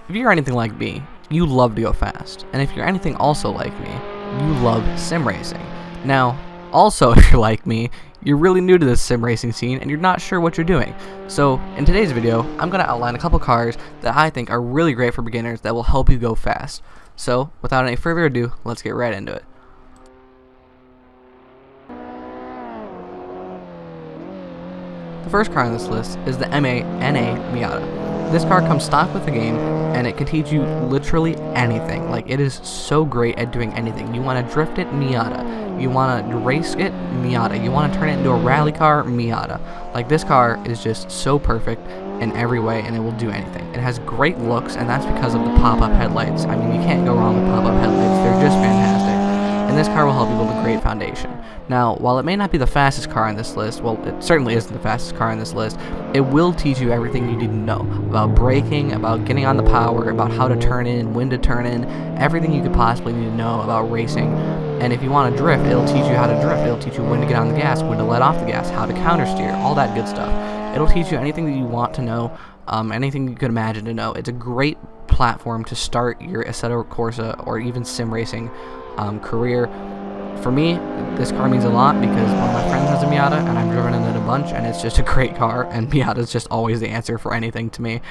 if you're anything like me, you love to go fast. And if you're anything also like me, you love sim racing. Now, also if you're like me, you're really new to this sim racing scene and you're not sure what you're doing. So, in today's video, I'm going to outline a couple cars that I think are really great for beginners that will help you go fast. So, without any further ado, let's get right into it. The first car on this list is the NA Miata. This car comes stock with the game, and it can teach you literally anything. Like, it is so great at doing anything. You want to drift it, Miata. You want to race it, Miata. You want to turn it into a rally car, Miata. Like, this car is just so perfect in every way, and it will do anything. It has great looks, and that's because of the pop-up headlights. I mean, you can't go wrong with pop-up headlights. They're just fantastic. And this car will help you build a great foundation. Now, while it may not be the fastest car on this list, well, it certainly isn't the fastest car on this list, it will teach you everything you need to know about braking, about getting on the power, about how to turn in, when to turn in, everything you could possibly need to know about racing. And if you want to drift, it'll teach you how to drift. It'll teach you when to get on the gas, when to let off the gas, how to counter steer, all that good stuff. It'll teach you anything that you want to know, anything you could imagine to know. It's a great platform to start your Assetto Corsa or even sim racing career. For me, this car means a lot because one of my friends has a Miata and I've driven in it a bunch, and it's just a great car, and Miata is just always the answer for anything to me.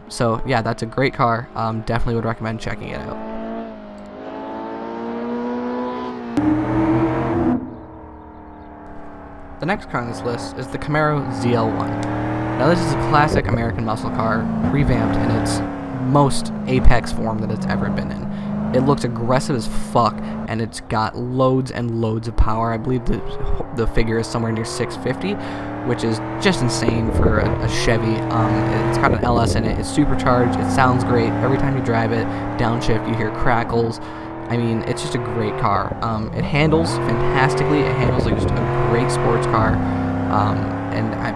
So yeah, that's a great car. Definitely would recommend checking it out. The next car on this list is the Camaro ZL1. Now, this is a classic American muscle car, revamped in its most apex form that it's ever been in. It looks aggressive as fuck, and it's got loads and loads of power. I believe the figure is somewhere near 650, which is just insane for a Chevy. It's got an LS in it. It's supercharged. It sounds great. Every time you drive it, downshift, you hear crackles. I mean, it's just a great car. It handles fantastically. It handles like just a great sports car.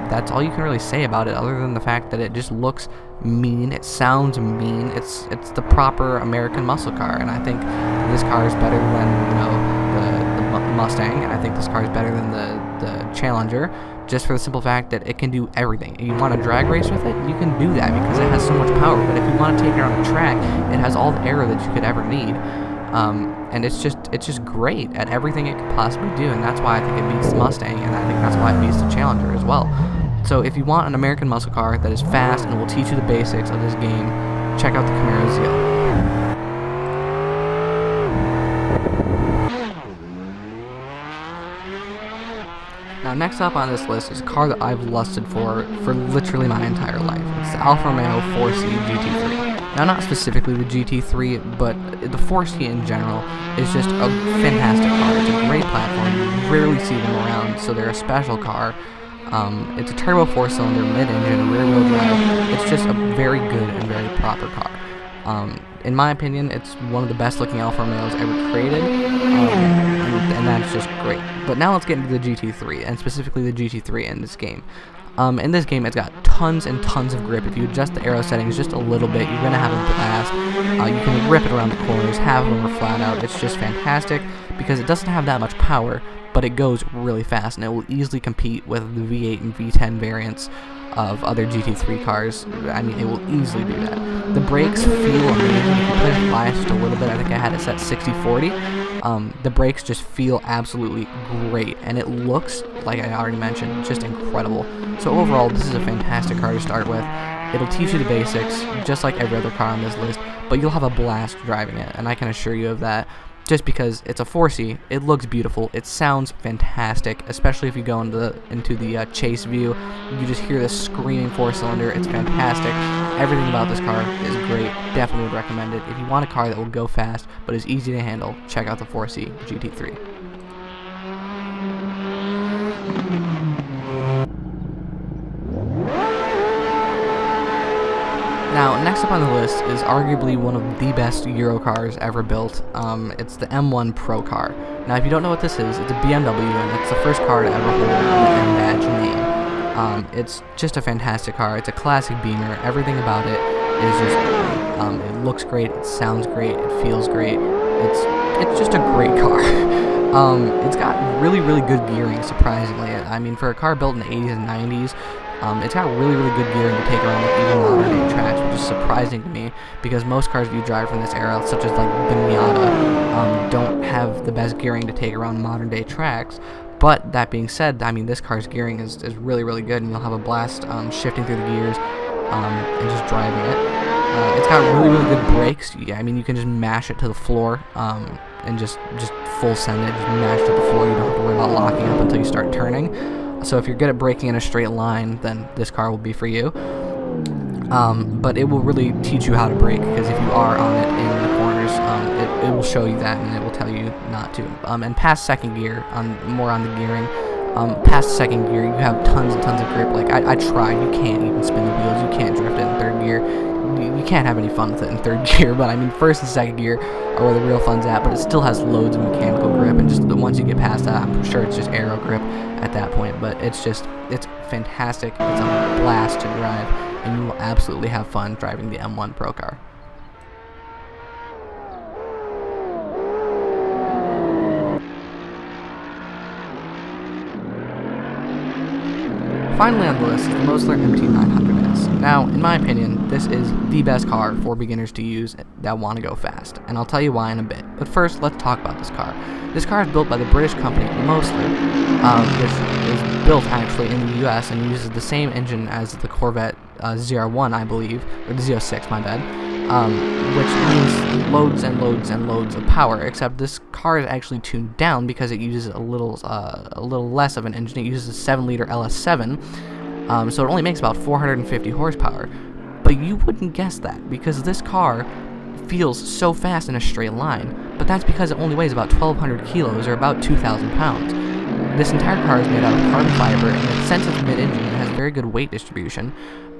That's all you can really say about it, other than the fact that it just looks mean. It sounds mean. It's the proper American muscle car, and I think this car is better than the Mustang, and I think this car is better than the Challenger, just for the simple fact that it can do everything. If you want to drag race with it, you can do that because it has so much power. But if you want to take it on a track, it has all the aero that you could ever need. And it's just great at everything it could possibly do, and that's why I think it beats the Mustang, and I think that's why it beats the Challenger as well. So if you want an American muscle car that is fast and will teach you the basics of this game, check out the Camaro ZL. Now, next up on this list is a car that I've lusted for literally my entire life. It's the Alfa Romeo 4C GT3. Now, not specifically the GT3, but the 4C in general is just a fantastic car. It's a great platform. You rarely see them around, so they're a special car. It's a turbo 4-cylinder, mid-engine, rear-wheel drive. It's just a very good and very proper car. In my opinion, it's one of the best-looking Alfa Romeos ever created, and that's just great. But now let's get into the GT3, and specifically the GT3 in this game. In this game, it's got tons and tons of grip. If you adjust the aero settings just a little bit, you're going to have a blast. You can rip it around the corners, half of them are flat out. It's just fantastic because it doesn't have that much power, but it goes really fast, and it will easily compete with the V8 and V10 variants of other GT3 cars. I mean, it will easily do that. The brakes feel amazing. If you put it in bias just a little bit, I think I had it set 60-40. The brakes just feel absolutely great, and it looks, like I already mentioned, just incredible. So overall, this is a fantastic car to start with. It'll teach you the basics, just like every other car on this list, but you'll have a blast driving it, and I can assure you of that. Just because it's a 4C, it looks beautiful, it sounds fantastic, especially if you go into the chase view. You just hear this screaming 4-cylinder. It's fantastic. Everything about this car is great. Definitely would recommend it. If you want a car that will go fast but is easy to handle, check out the 4C GT3. Now, next up on the list is arguably one of the best Euro cars ever built. It's the M1 Pro car. Now, if you don't know what this is, it's a BMW, and it's the first car to ever hold the M badge name. It's just a fantastic car. It's a classic Beamer. Everything about it is just great. It looks great. It sounds great. It feels great. It's just a great car. It's got really, really good gearing, surprisingly. I mean, for a car built in the 80s and 90s, It's got really, really good gearing to take around like even modern day tracks, which is surprising to me because most cars that you drive from this era, such as like the Miata, don't have the best gearing to take around modern day tracks. But that being said, I mean, this car's gearing is really, really good, and you'll have a blast shifting through the gears and just driving it. It's got really, really good brakes. Yeah, I mean, you can just mash it to the floor and just full send it, just mash it to the floor. You don't have to worry about locking up until you start turning. So if you're good at braking in a straight line, then this car will be for you. But it will really teach you how to brake, because if you are on it in the corners, it will show you that, and it will tell you not to. And past second gear, more on the gearing, past second gear, you have tons and tons of grip. Like, I tried, you can't even spin the wheels, you can't drift it in third gear. You can't have any fun with it in third gear, but I mean, first and second gear are where the real fun's at, but it still has loads of mechanical grip, and just once you get past that, I'm sure it's just aero grip at that point, but it's fantastic. It's a blast to drive, and you will absolutely have fun driving the M1 Pro car. Finally on the list is the Mosler MT900S. Now, in my opinion, this is the best car for beginners to use that want to go fast, and I'll tell you why in a bit. But first, let's talk about this car. This car is built by the British company Mosler, which is built actually in the US and uses the same engine as the Corvette ZR1, I believe, or the Z06, my bad, which means loads and loads and loads of power, except this car is actually tuned down because it uses a little less of an engine. It uses a 7-liter LS7, so it only makes about 450 horsepower. But you wouldn't guess that, because this car feels so fast in a straight line, but that's because it only weighs about 1,200 kilos, or about 2,000 pounds. This entire car is made out of carbon fiber, and since it's mid-engine, it has very good weight distribution,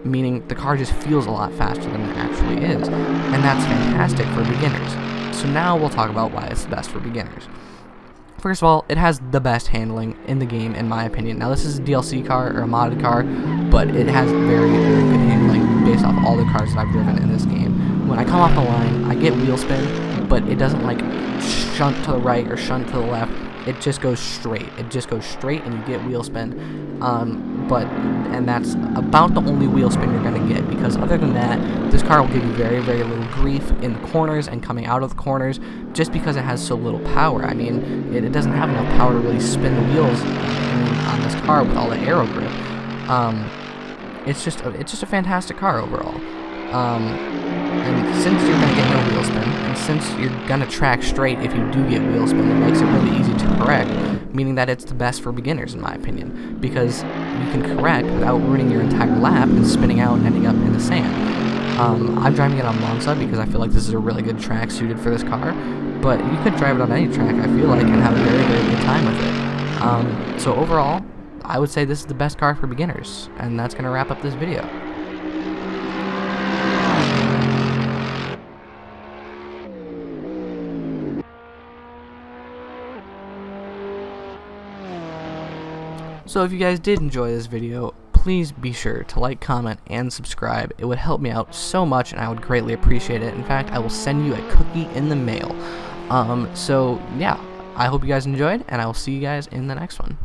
meaning the car just feels a lot faster than it actually is, and that's fantastic for beginners. So now we'll talk about why it's the best for beginners. First of all, it has the best handling in the game, in my opinion. Now, this is a DLC car, or a modded car, but it has very, very good handling based off all the cars that I've driven in this game. When I come off the line, I get wheel spin, but it doesn't like shunt to the right or shunt to the left. It just goes straight. It just goes straight, and you get wheel spin. And that's about the only wheel spin you're going to get, because other than that, this car will give you very, very little grief in the corners and coming out of the corners, just because it has so little power. I mean, it doesn't have enough power to really spin the wheels on this car with all the aero grip. It's just a fantastic car overall. And since you're going to get no wheel spin, and since you're going to track straight if you do get wheel spin, it makes it really easy to correct, meaning that it's the best for beginners, in my opinion, because you can correct without ruining your entire lap and spinning out and ending up in the sand. I'm driving it on Monza because I feel like this is a really good track suited for this car, but you could drive it on any track, I feel like, and have a very, very good time with it. So overall, I would say this is the best car for beginners, and that's going to wrap up this video. So if you guys did enjoy this video, please be sure to like, comment, and subscribe. It would help me out so much, and I would greatly appreciate it. In fact, I will send you a cookie in the mail. So yeah, I hope you guys enjoyed, and I will see you guys in the next one.